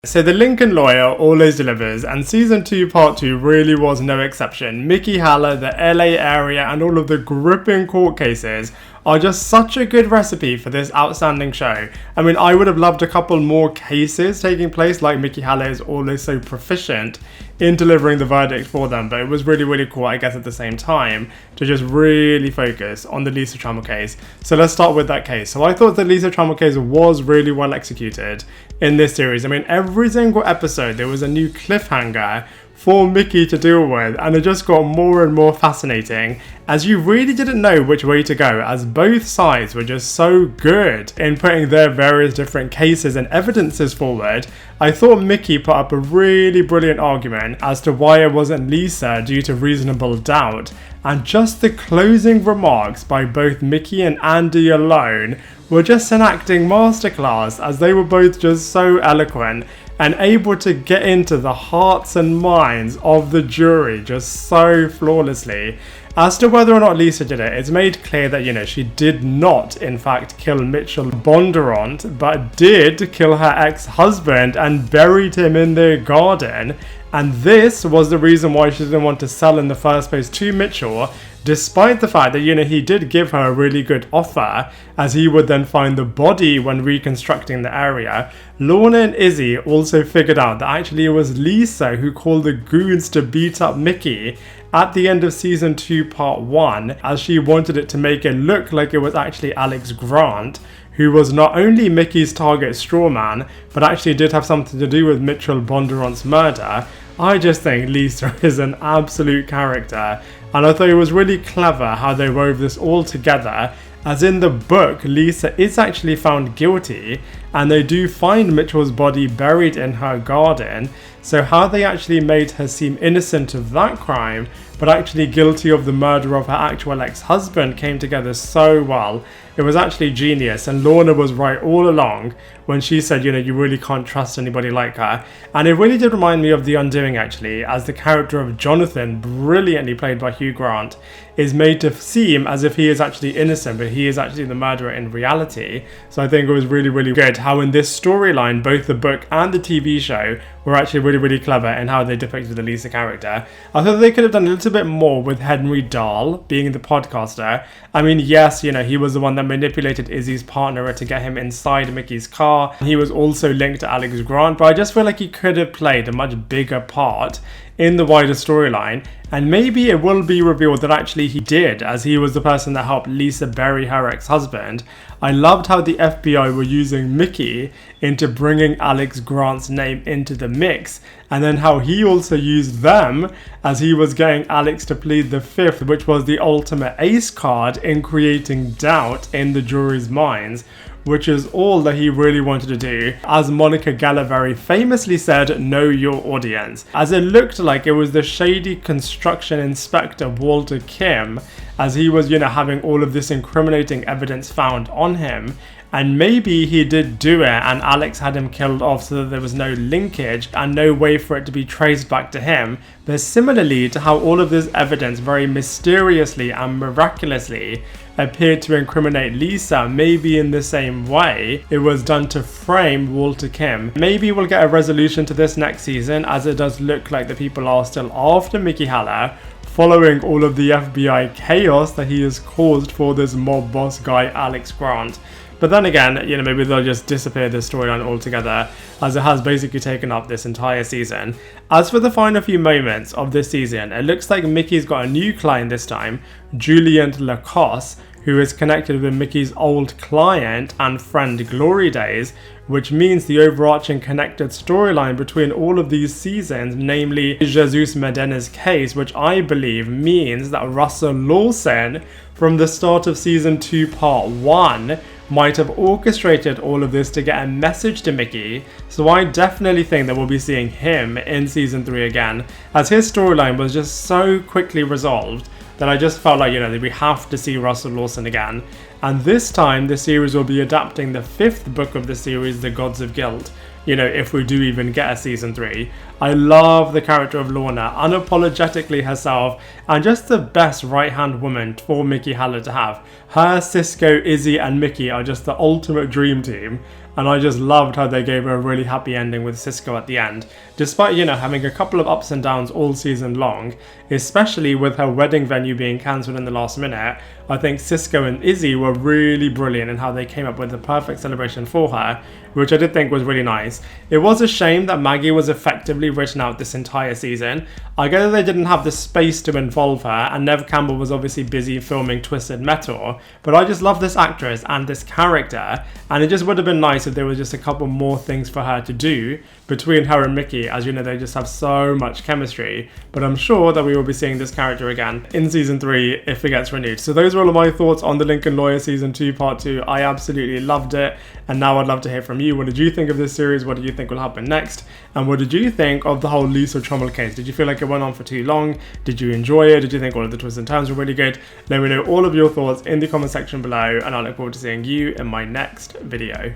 So the Lincoln lawyer always delivers, and season 2 part 2 really was no exception. Mickey Haller, the LA area, and all of the gripping court cases are just such a good recipe for this outstanding show. I mean, I would have loved a couple more cases taking place, like Mickey Haller is always so proficient in delivering the verdict for them, but it was really cool, I guess, at the same time to just really focus on the Lisa Trammell case. So let's start with that case. So I thought the Lisa Trammell case was really well executed in this series. I mean, every single episode there was a new cliffhanger for Mickey to deal with, and it just got more and more fascinating as you really didn't know which way to go, as both sides were just so good in putting their various different cases and evidences forward. I thought Mickey put up a really brilliant argument as to why it wasn't Lisa due to reasonable doubt, and just the closing remarks by both Mickey and Andy alone were just an acting masterclass, as they were both just so eloquent and able to get into the hearts and minds of the jury just so flawlessly. As to whether or not Lisa did it, it's made clear that, she did not, in fact, kill Mitchell Bondurant, but did kill her ex-husband and buried him in their garden. And this was the reason why she didn't want to sell in the first place to Mitchell, despite the fact that, he did give her a really good offer, as he would then find the body when reconstructing the area. Lorna and Izzy also figured out that actually it was Lisa who called the goons to beat up Mickey at the end of season 2 part 1, as she wanted it to make it look like it was actually Alex Grant, who was not only Mickey's target strawman, but actually did have something to do with Mitchell Bondurant's murder. I just think Lisa is an absolute character, and I thought it was really clever how they wove this all together, as in the book Lisa is actually found guilty and they do find Mitchell's body buried in her garden. So how they actually made her seem innocent of that crime but actually guilty of the murder of her actual ex-husband came together so well. It was actually genius, and Lorna was right all along when she said, you really can't trust anybody like her. And it really did remind me of The Undoing, actually, as the character of Jonathan, brilliantly played by Hugh Grant, is made to seem as if he is actually innocent, but he is actually the murderer in reality. So I think it was really good how in this storyline, both the book and the TV show were actually really clever in how they depicted the Lisa character. I thought they could have done a little bit more with Henry Dahl being the podcaster. I mean, yes, he was the one that manipulated Izzy's partner to get him inside Mickey's car. He was also linked to Alex Grant, but I just feel like he could have played a much bigger part in the wider storyline, and maybe it will be revealed that actually he did, as he was the person that helped Lisa bury her ex-husband. I loved how the FBI were using Mickey into bringing Alex Grant's name into the mix, and then how he also used them as he was getting Alex to plead the fifth, which was the ultimate ace card in creating doubt in the jury's minds, which is all that he really wanted to do. As Monica Geller very famously said, know your audience, as it looked like it was the shady construction inspector Walter Kim, as he was, having all of this incriminating evidence found on him. And maybe he did do it and Alex had him killed off so that there was no linkage and no way for it to be traced back to him. But similarly to how all of this evidence very mysteriously and miraculously appeared to incriminate Lisa, maybe in the same way it was done to frame Walter Kim. Maybe we'll get a resolution to this next season, as it does look like the people are still after Mickey Haller, following all of the FBI chaos that he has caused for this mob boss guy Alex Grant. But then again, maybe they'll just disappear this storyline altogether, as it has basically taken up this entire season. As for the final few moments of this season, it looks like Mickey's got a new client this time, Julian Lacoste, who is connected with Mickey's old client and friend Glory Days, which means the overarching connected storyline between all of these seasons, namely Jesus Medena's case, which I believe means that Russell Lawson, from the start of season 2 part 1, might have orchestrated all of this to get a message to Mickey. So I definitely think that we'll be seeing him in season 3 again, as his storyline was just so quickly resolved that I just felt like, that we have to see Russell Lawson again. And this time, the series will be adapting the 5th book of the series, The Gods of Guilt, if we do even get a season 3. I love the character of Lorna, unapologetically herself, and just the best right-hand woman for Mickey Haller to have. Her, Cisco, Izzy, and Mickey are just the ultimate dream team. and I just loved how they gave her a really happy ending with Cisco at the end, despite, you know, having a couple of ups and downs all season long, especially with her wedding venue being cancelled in the last minute. I think Cisco and Izzy were really brilliant in how they came up with the perfect celebration for her, which I did think was really nice. It was a shame that Maggie was effectively written out this entire season. I get that they didn't have the space to involve her, and Neve Campbell was obviously busy filming Twisted Metal, but I just love this actress and this character, and it just would have been nice if there was just a couple more things for her to do between her and Mickey, as you know, they just have so much chemistry. But I'm sure that we will be seeing this character again in season 3 if it gets renewed. So those are all of my thoughts on The Lincoln Lawyer season 2 part 2. I absolutely loved it, and now I'd love to hear from you. What did you think of this series? What do you think will happen next? And what did you think of the whole Lisa Trommel case? Did you feel like it went on for too long? Did you enjoy it? Did you think all of the twists and turns were really good? Let me know all of your thoughts in the comment section below, and I look forward to seeing you in my next video.